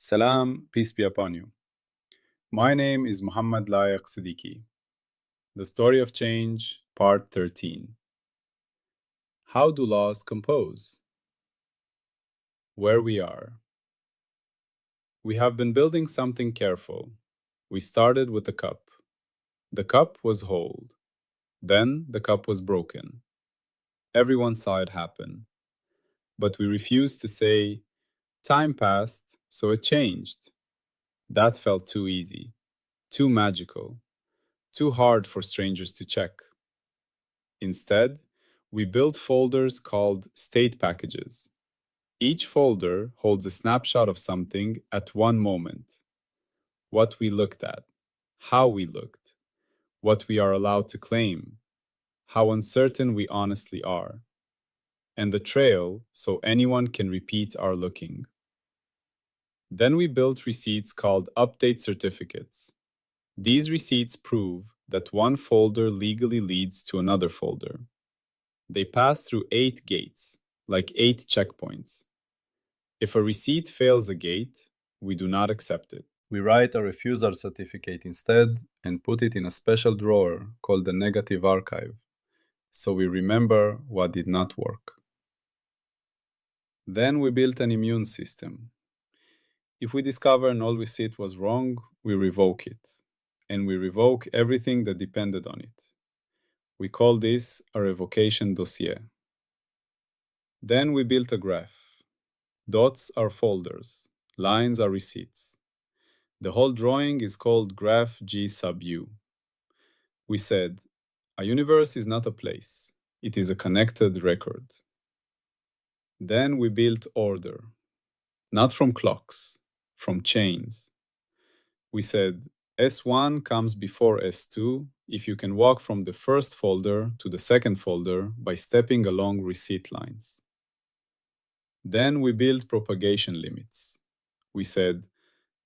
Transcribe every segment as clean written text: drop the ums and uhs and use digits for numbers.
Salam, peace be upon you. My name is Muhammad Layak Siddiqui. The Story of Change, Part 13. How do laws compose? Where we are. We have been building something careful. We started with a cup. The cup was whole. Then the cup was broken. Everyone saw it happen. But we refused to say, time passed, so it changed. That felt too easy, too magical, too hard for strangers to check. Instead, we built folders called state packages. Each folder holds a snapshot of something at one moment. What we looked at, how we looked, what we are allowed to claim, how uncertain we honestly are, and the trail so anyone can repeat our looking. Then we built receipts called update certificates. These receipts prove that one folder legally leads to another folder. They pass through 8 gates, like 8 checkpoints. If a receipt fails a gate, we do not accept it. We write a refusal certificate instead and put it in a special drawer called the negative archive, so we remember what did not work. Then we built an immune system. If we discover an old receipt was wrong, we revoke it, and we revoke everything that depended on it. We call this a revocation dossier. Then we built a graph. Dots are folders, lines are receipts. The whole drawing is called graph G sub U. We said, a universe is not a place, it is a connected record. Then we built order, not from clocks, from chains. We said, S1 comes before S2 if you can walk from the first folder to the second folder by stepping along receipt lines. Then we built propagation limits. We said,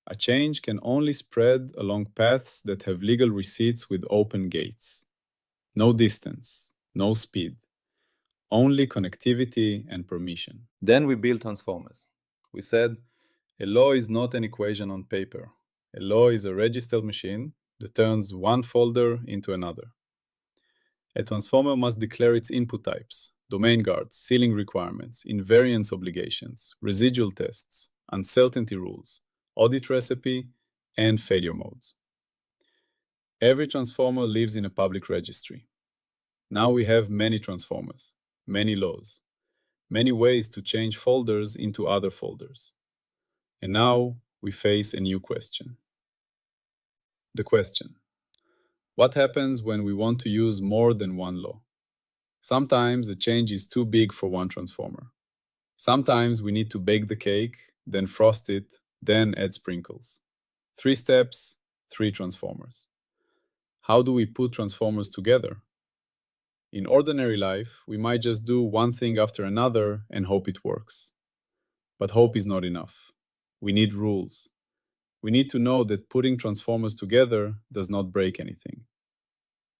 a change can only spread along paths that have legal receipts with open gates. No distance, no speed, only connectivity and permission. Then we built transformers. We said, a law is not an equation on paper. A law is a registered machine that turns one folder into another. A transformer must declare its input types, domain guards, sealing requirements, invariance obligations, residual tests, uncertainty rules, audit recipe, and failure modes. Every transformer lives in a public registry. Now we have many transformers, many laws, many ways to change folders into other folders. And now we face a new question. The question: what happens when we want to use more than one law? Sometimes the change is too big for one transformer. Sometimes we need to bake the cake, then frost it, then add sprinkles. 3 steps, 3 transformers. How do we put transformers together? In ordinary life, we might just do one thing after another and hope it works. But hope is not enough. We need rules. We need to know that putting transformers together does not break anything.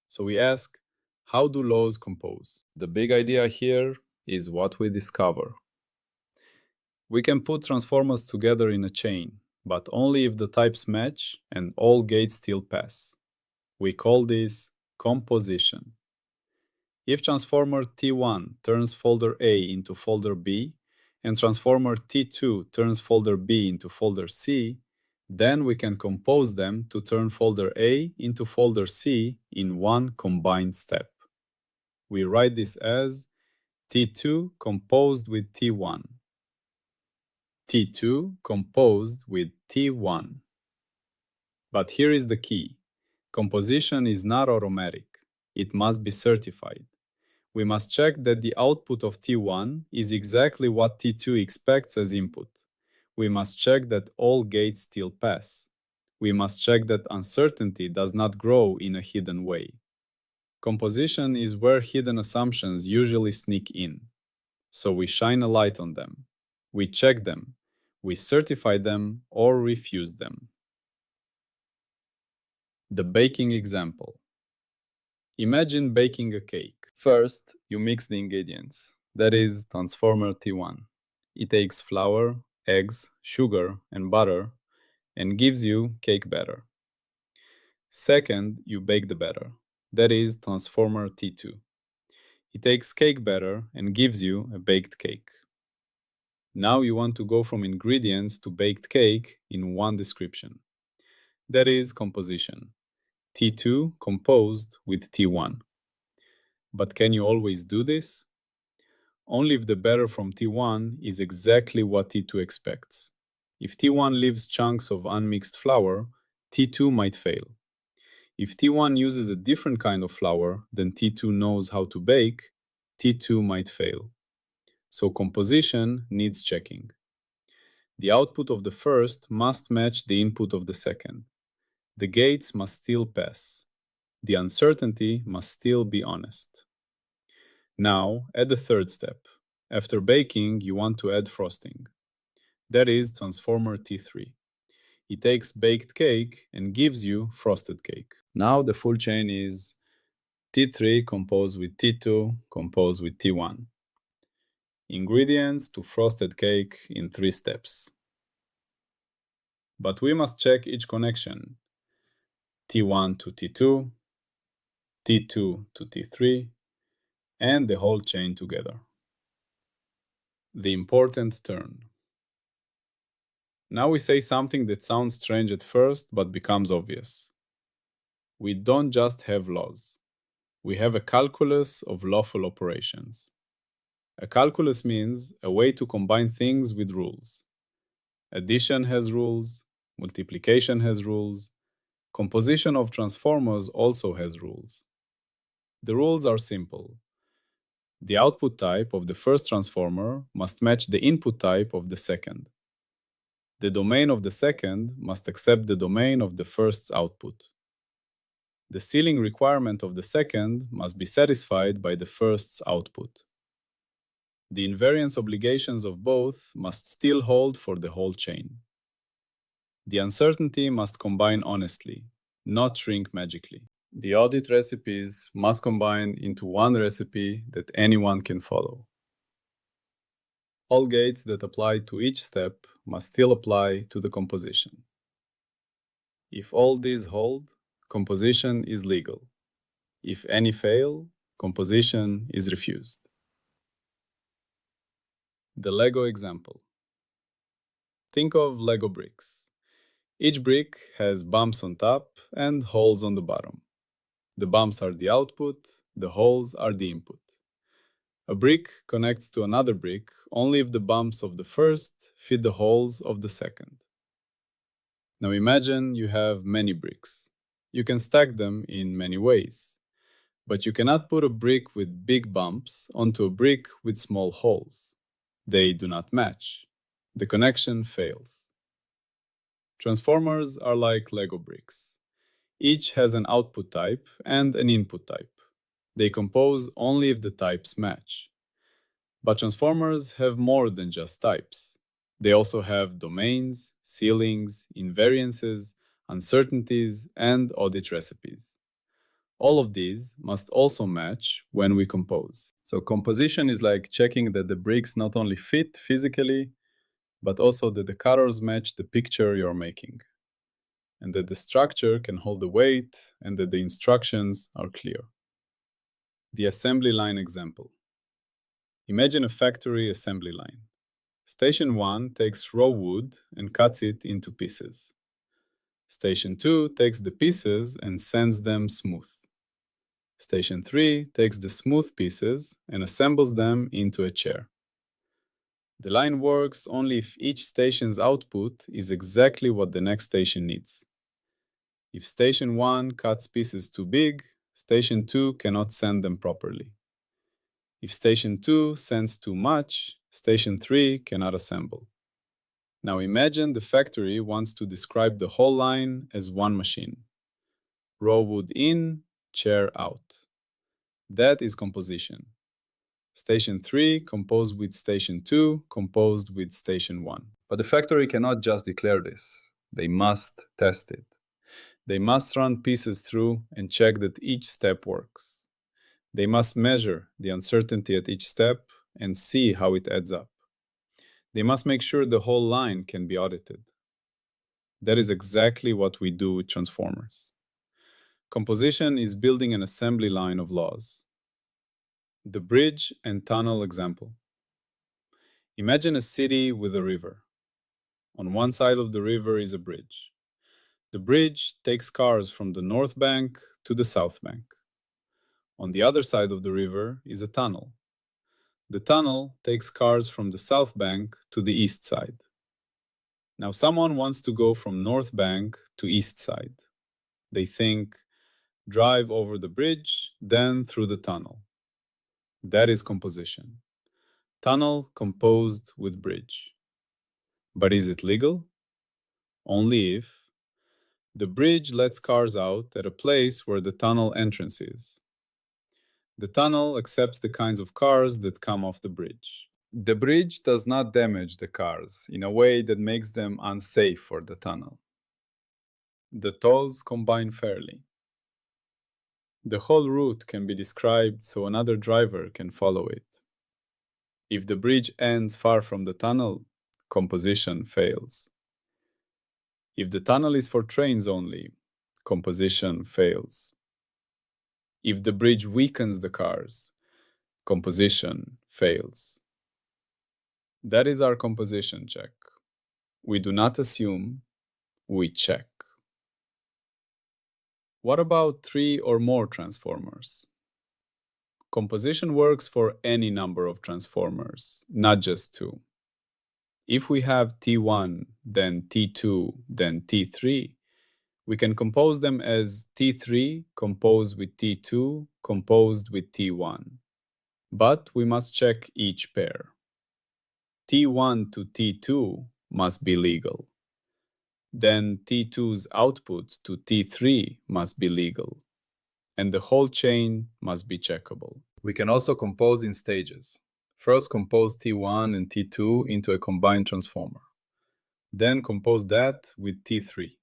So we ask, how do laws compose? The big idea here is what we discover. We can put transformers together in a chain, but only if the types match and all gates still pass. We call this composition. If transformer T1 turns folder A into folder B, and transformer T2 turns folder B into folder C, then we can compose them to turn folder A into folder C in one combined step. We write this as T2 composed with T1, T2 composed with T1. But here is the key. Composition is not automatic. It must be certified. We must check that the output of T1 is exactly what T2 expects as input. We must check that all gates still pass. We must check that uncertainty does not grow in a hidden way. Composition is where hidden assumptions usually sneak in. So we shine a light on them. We check them. We certify them or refuse them. The baking example. Imagine baking a cake. First, you mix the ingredients. That is transformer T1. It takes flour, eggs, sugar, and butter, and gives you cake batter. Second, you bake the batter. That is transformer T2. It takes cake batter and gives you a baked cake. Now you want to go from ingredients to baked cake in one description. That is composition. T2 composed with T1. But can you always do this? Only if the batter from T1 is exactly what T2 expects. If T1 leaves chunks of unmixed flour, T2 might fail. If T1 uses a different kind of flour than T2 knows how to bake, T2 might fail. So composition needs checking. The output of the first must match the input of the second. The gates must still pass. The uncertainty must still be honest. Now, add the third step. After baking, you want to add frosting. That is transformer T3. It takes baked cake and gives you frosted cake. Now the full chain is T3 composed with T2 composed with T1. Ingredients to frosted cake in 3 steps. But we must check each connection. T1 to T2, T2 to T3, and the whole chain together. The important turn. Now we say something that sounds strange at first but becomes obvious. We don't just have laws. We have a calculus of lawful operations. A calculus means a way to combine things with rules. Addition has rules, multiplication has rules, composition of transformers also has rules. The rules are simple. The output type of the first transformer must match the input type of the second. The domain of the second must accept the domain of the first's output. The ceiling requirement of the second must be satisfied by the first's output. The invariance obligations of both must still hold for the whole chain. The uncertainty must combine honestly, not shrink magically. The audit recipes must combine into one recipe that anyone can follow. All gates that apply to each step must still apply to the composition. If all these hold, composition is legal. If any fail, composition is refused. The Lego example. Think of Lego bricks. Each brick has bumps on top and holes on the bottom. The bumps are the output, the holes are the input. A brick connects to another brick only if the bumps of the first fit the holes of the second. Now imagine you have many bricks. You can stack them in many ways, but you cannot put a brick with big bumps onto a brick with small holes. They do not match. The connection fails. Transformers are like Lego bricks. Each has an output type and an input type. They compose only if the types match. But transformers have more than just types. They also have domains, ceilings, invariances, uncertainties, and audit recipes. All of these must also match when we compose. So composition is like checking that the bricks not only fit physically, but also that the colors match the picture you're making, and that the structure can hold the weight, and that the instructions are clear. The assembly line example. Imagine a factory assembly line. Station 1 takes raw wood and cuts it into pieces. Station 2 takes the pieces and sands them smooth. Station 3 takes the smooth pieces and assembles them into a chair. The line works only if each station's output is exactly what the next station needs. If Station 1 cuts pieces too big, Station 2 cannot sand them properly. If Station 2 sands too much, Station 3 cannot assemble. Now imagine the factory wants to describe the whole line as one machine. Raw wood in, chair out. That is composition. Station 3 composed with Station 2 composed with Station 1. But the factory cannot just declare this. They must test it. They must run pieces through and check that each step works. They must measure the uncertainty at each step and see how it adds up. They must make sure the whole line can be audited. That is exactly what we do with transformers. Composition is building an assembly line of laws. The bridge and tunnel example. Imagine a city with a river. On one side of the river is a bridge. The bridge takes cars from the north bank to the south bank. On the other side of the river is a tunnel. The tunnel takes cars from the south bank to the east side. Now someone wants to go from north bank to east side. They think, drive over the bridge, then through the tunnel. That is composition. Tunnel composed with bridge. But is it legal? Only if the bridge lets cars out at a place where the tunnel entrance is. The tunnel accepts the kinds of cars that come off the bridge. The bridge does not damage the cars in a way that makes them unsafe for the tunnel. The tolls combine fairly. The whole route can be described so another driver can follow it. If the bridge ends far from the tunnel, composition fails. If the tunnel is for trains only, composition fails. If the bridge weakens the cars, composition fails. That is our composition check. We do not assume, we check. What about 3 or more transformers? Composition works for any number of transformers, not just 2. If we have T1, then T2, then T3, we can compose them as T3 composed with T2 composed with T1. But we must check each pair. T1 to T2 must be legal. Then T2's output to T3 must be legal. And the whole chain must be checkable. We can also compose in stages. First compose T1 and T2 into a combined transformer. Then compose that with T3.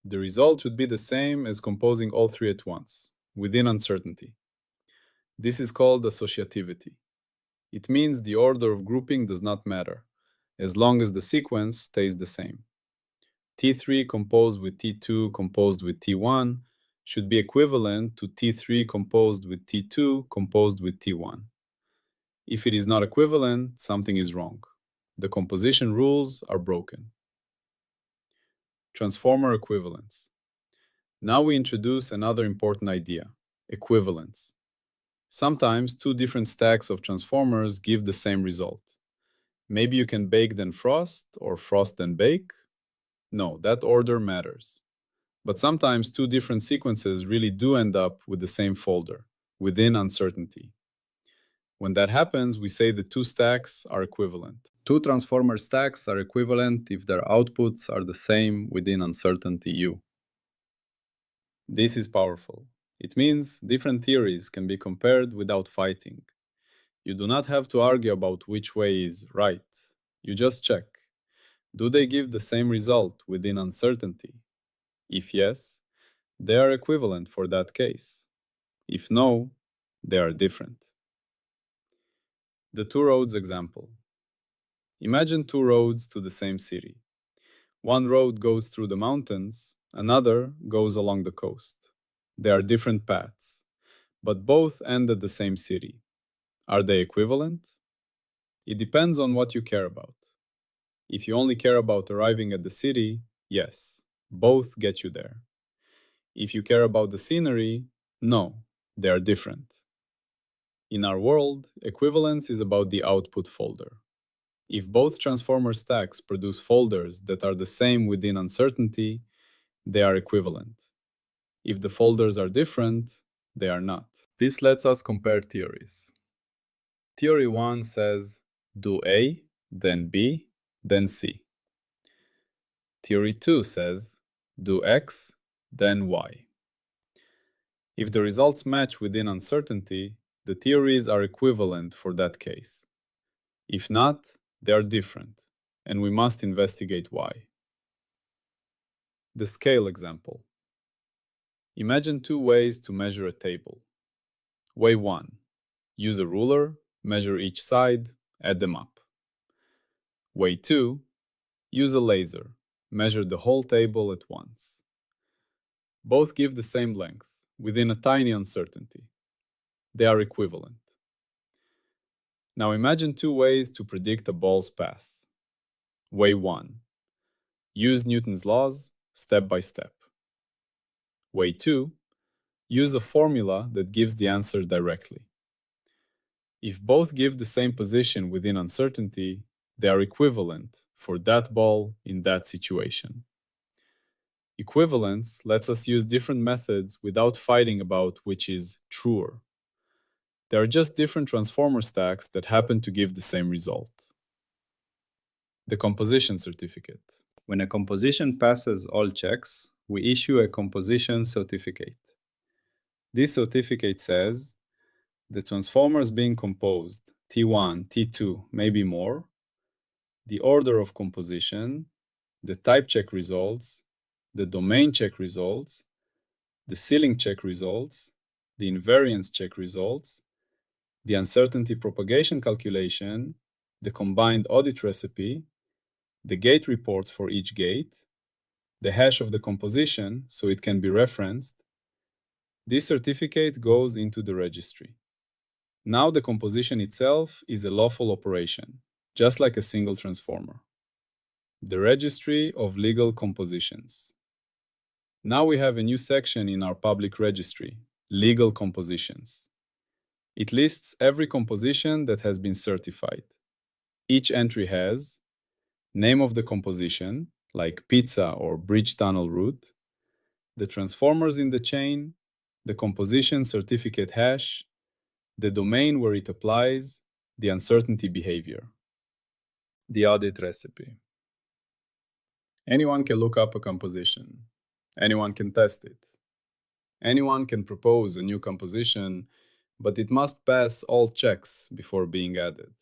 The result should be the same as composing all 3 at once, within uncertainty. This is called associativity. It means the order of grouping does not matter, as long as the sequence stays the same. T3 composed with T2 composed with T1 should be equivalent to T3 composed with T2 composed with T1. If it is not equivalent, something is wrong. The composition rules are broken. Transformer equivalence. Now we introduce another important idea, equivalence. Sometimes 2 different stacks of transformers give the same result. Maybe you can bake then frost, or frost then bake. No, that order matters. But sometimes 2 different sequences really do end up with the same folder, within uncertainty. When that happens, we say the 2 stacks are equivalent. 2 transformer stacks are equivalent if their outputs are the same within uncertainty U. This is powerful. It means different theories can be compared without fighting. You do not have to argue about which way is right. You just check. Do they give the same result within uncertainty? If yes, they are equivalent for that case. If no, they are different. The 2 roads example. Imagine 2 roads to the same city. One road goes through the mountains, another goes along the coast. They are different paths, but both end at the same city. Are they equivalent? It depends on what you care about. If you only care about arriving at the city, yes, both get you there. If you care about the scenery, no, they are different. In our world, equivalence is about the output folder. If both transformer stacks produce folders that are the same within uncertainty, they are equivalent. If the folders are different, they are not. This lets us compare theories. Theory 1 says, do A, then B, then C. Theory 2 says, do X, then Y. If the results match within uncertainty, the theories are equivalent for that case. If not, they are different, and we must investigate why. The scale example. Imagine 2 ways to measure a table. Way 1. Use a ruler, measure each side, add them up. Way 2. Use a laser. Measure the whole table at once. Both give the same length, within a tiny uncertainty. They are equivalent. Now imagine two ways to predict a ball's path. Way 1. Use Newton's laws, step by step. Way 2. Use a formula that gives the answer directly. If both give the same position within uncertainty, they are equivalent for that ball in that situation. Equivalence lets us use different methods without fighting about which is truer. They are just different transformer stacks that happen to give the same result. The composition certificate. When a composition passes all checks, we issue a composition certificate. This certificate says the transformers being composed, T1, T2, maybe more, the order of composition, the type check results, the domain check results, the ceiling check results, the invariance check results, the uncertainty propagation calculation, the combined audit recipe, the gate reports for each gate, the hash of the composition so it can be referenced. This certificate goes into the registry. Now the composition itself is a lawful operation, just like a single transformer. The registry of legal compositions. Now we have a new section in our public registry, legal compositions. It lists every composition that has been certified. Each entry has name of the composition, like pizza or bridge tunnel route, the transformers in the chain, the composition certificate hash, the domain where it applies, the uncertainty behavior. The audit recipe. Anyone can look up a composition. Anyone can test it. Anyone can propose a new composition, but it must pass all checks before being added.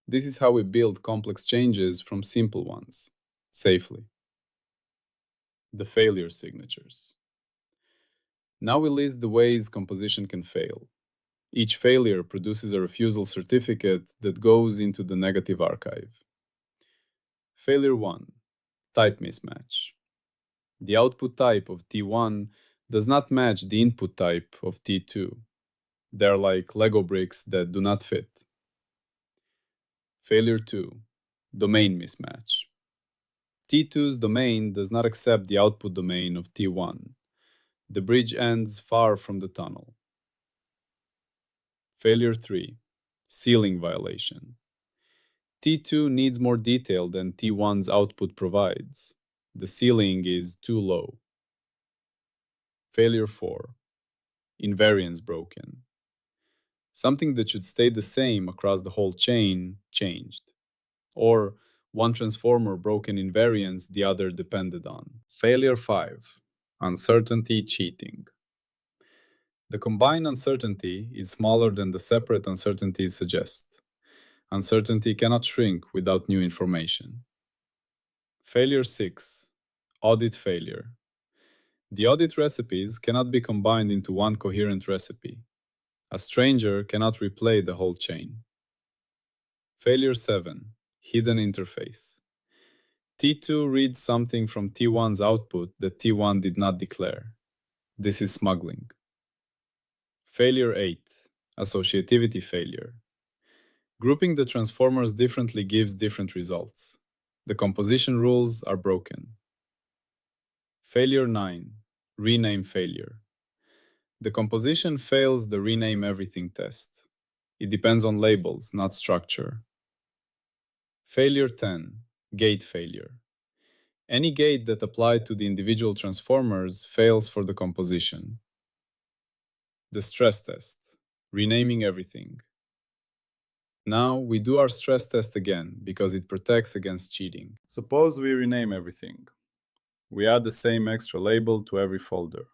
This is how we build complex changes from simple ones, safely. The failure signatures. Now we list the ways composition can fail. Each failure produces a refusal certificate that goes into the negative archive. Failure 1. Type mismatch. The output type of T1 does not match the input type of T2. They are like Lego bricks that do not fit. Failure 2. Domain mismatch. T2's domain does not accept the output domain of T1. The bridge ends far from the tunnel. Failure 3. Ceiling violation. T2 needs more detail than T1's output provides. The ceiling is too low. Failure 4. Invariance broken. Something that should stay the same across the whole chain changed. Or one transformer broke an invariance the other depended on. Failure 5. Uncertainty cheating. The combined uncertainty is smaller than the separate uncertainties suggest. Uncertainty cannot shrink without new information. Failure 6. Audit failure. The audit recipes cannot be combined into one coherent recipe. A stranger cannot replay the whole chain. Failure 7. Hidden interface. T2 reads something from T1's output that T1 did not declare. This is smuggling. Failure 8. Associativity failure. Grouping the transformers differently gives different results. The composition rules are broken. Failure 9. Rename failure. The composition fails the rename everything test. It depends on labels, not structure. Failure 10. Gate failure. Any gate that applied to the individual transformers fails for the composition. The stress test. Renaming everything. Now we do our stress test again because it protects against cheating. Suppose we rename everything. We add the same extra label to every folder.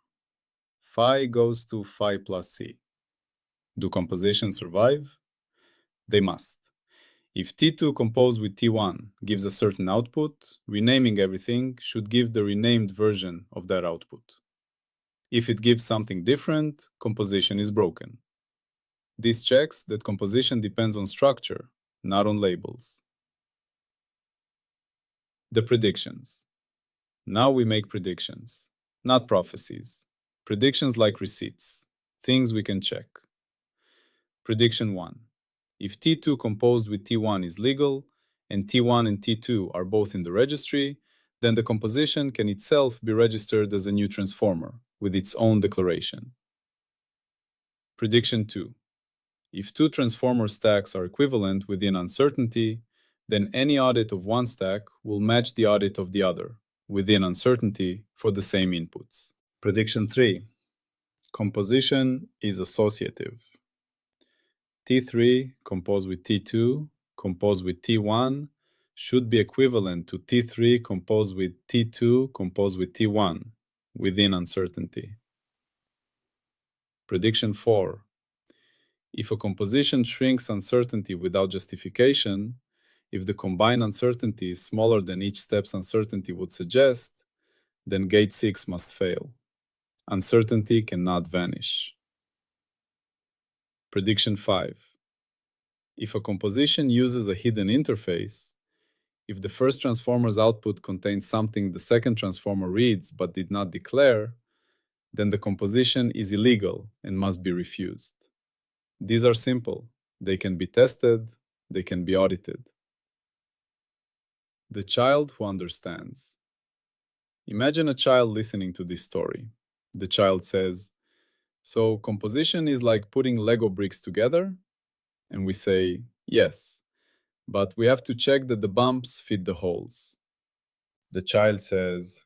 Phi goes to phi plus C. Do compositions survive? They must. If T2 composed with T1 gives a certain output, renaming everything should give the renamed version of that output. If it gives something different, composition is broken. This checks that composition depends on structure, not on labels. The predictions. Now we make predictions, not prophecies. Predictions like receipts, things we can check. Prediction 1. If T2 composed with T1 is legal, and T1 and T2 are both in the registry, then the composition can itself be registered as a new transformer with its own declaration. Prediction 2. If two transformer stacks are equivalent within uncertainty, then any audit of one stack will match the audit of the other within uncertainty for the same inputs. Prediction 3. Composition is associative. T3 composed with T2 composed with T1 should be equivalent to T3 composed with T2 composed with T1 within uncertainty. Prediction 4. If a composition shrinks uncertainty without justification, if the combined uncertainty is smaller than each step's uncertainty would suggest, then gate 6 must fail. Uncertainty cannot vanish. Prediction 5. If a composition uses a hidden interface, if the first transformer's output contains something the second transformer reads but did not declare, then the composition is illegal and must be refused. These are simple. They can be tested, they can be audited. The child who understands. Imagine a child listening to this story. The child says, "So composition is like putting Lego bricks together?" And we say, "Yes, but we have to check that the bumps fit the holes." The child says,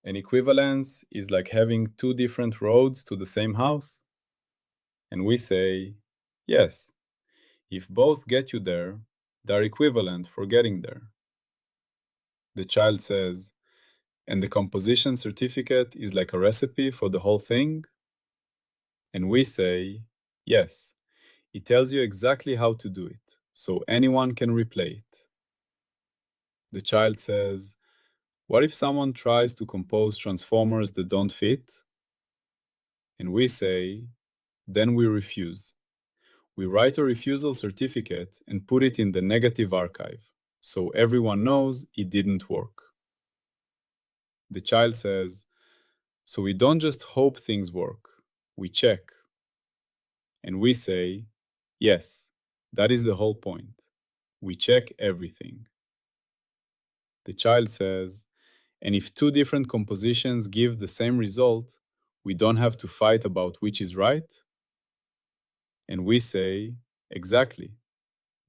"An equivalence is like having two different roads to the same house?" And we say, "Yes, if both get you there, they're equivalent for getting there." The child says, "And the composition certificate is like a recipe for the whole thing?" And we say, "Yes, it tells you exactly how to do it, so anyone can replay it." The child says, "What if someone tries to compose transformers that don't fit?" And we say, "Then we refuse. We write a refusal certificate and put it in the negative archive, so everyone knows it didn't work." The child says, "So we don't just hope things work, we check." And we say, "Yes, that is the whole point. We check everything." The child says, "And if two different compositions give the same result, we don't have to fight about which is right?" And we say, "Exactly.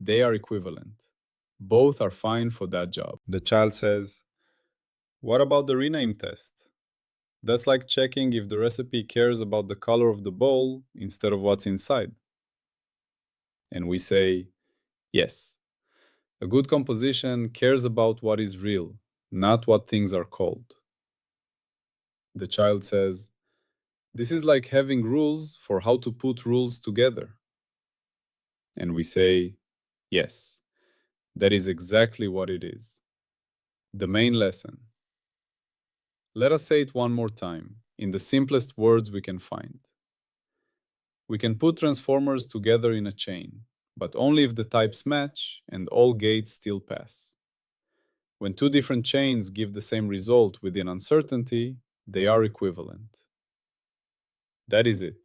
They are equivalent. Both are fine for that job." The child says, "What about the rename test? That's like checking if the recipe cares about the color of the bowl instead of what's inside." And we say, "Yes. A good composition cares about what is real, not what things are called." The child says, "This is like having rules for how to put rules together." And we say, "Yes, that is exactly what it is." The main lesson. Let us say it one more time, in the simplest words we can find. We can put transformers together in a chain, but only if the types match and all gates still pass. When two different chains give the same result within uncertainty, they are equivalent. That is it.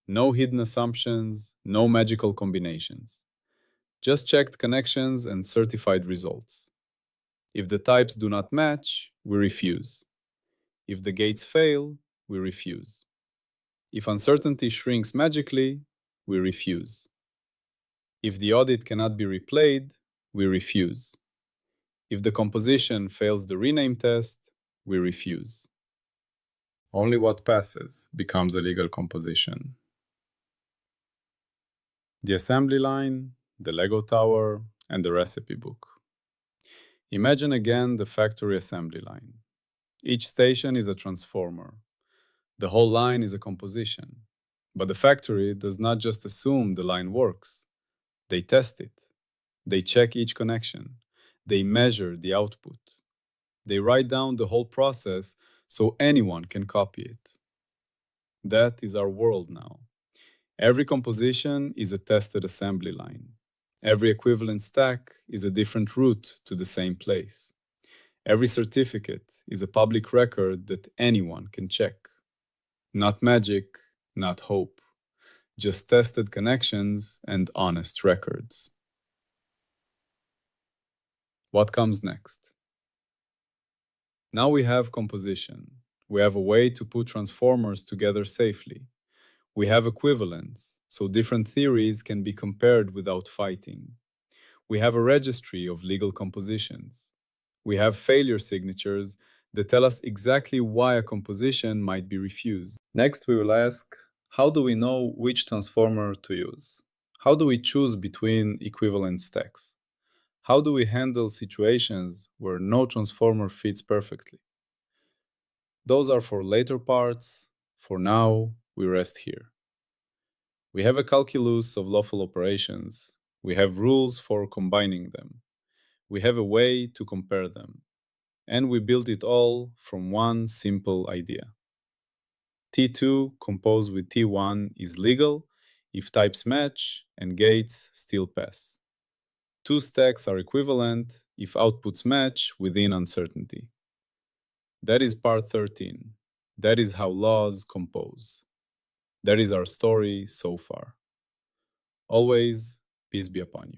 No hidden assumptions, no magical combinations. Just checked connections and certified results. If the types do not match, we refuse. If the gates fail, we refuse. If uncertainty shrinks magically, we refuse. If the audit cannot be replayed, we refuse. If the composition fails the rename test, we refuse. Only what passes becomes a legal composition. The assembly line, the Lego tower, and the recipe book. Imagine again the factory assembly line. Each station is a transformer. The whole line is a composition. But the factory does not just assume the line works. They test it. They check each connection. They measure the output. They write down the whole process so anyone can copy it. That is our world now. Every composition is a tested assembly line. Every equivalent stack is a different route to the same place. Every certificate is a public record that anyone can check. Not magic, not hope, just tested connections and honest records. What comes next? Now we have composition. We have a way to put transformers together safely. We have equivalence, so different theories can be compared without fighting. We have a registry of legal compositions. We have failure signatures that tell us exactly why a composition might be refused. Next, we will ask, how do we know which transformer to use? How do we choose between equivalent stacks? How do we handle situations where no transformer fits perfectly? Those are for later parts. For now, we rest here. We have a calculus of lawful operations. We have rules for combining them. We have a way to compare them. And we built it all from one simple idea. T2 composed with T1 is legal if types match and gates still pass. Two stacks are equivalent if outputs match within uncertainty. That is part 13. That is how laws compose. That is our story so far. Always, peace be upon you.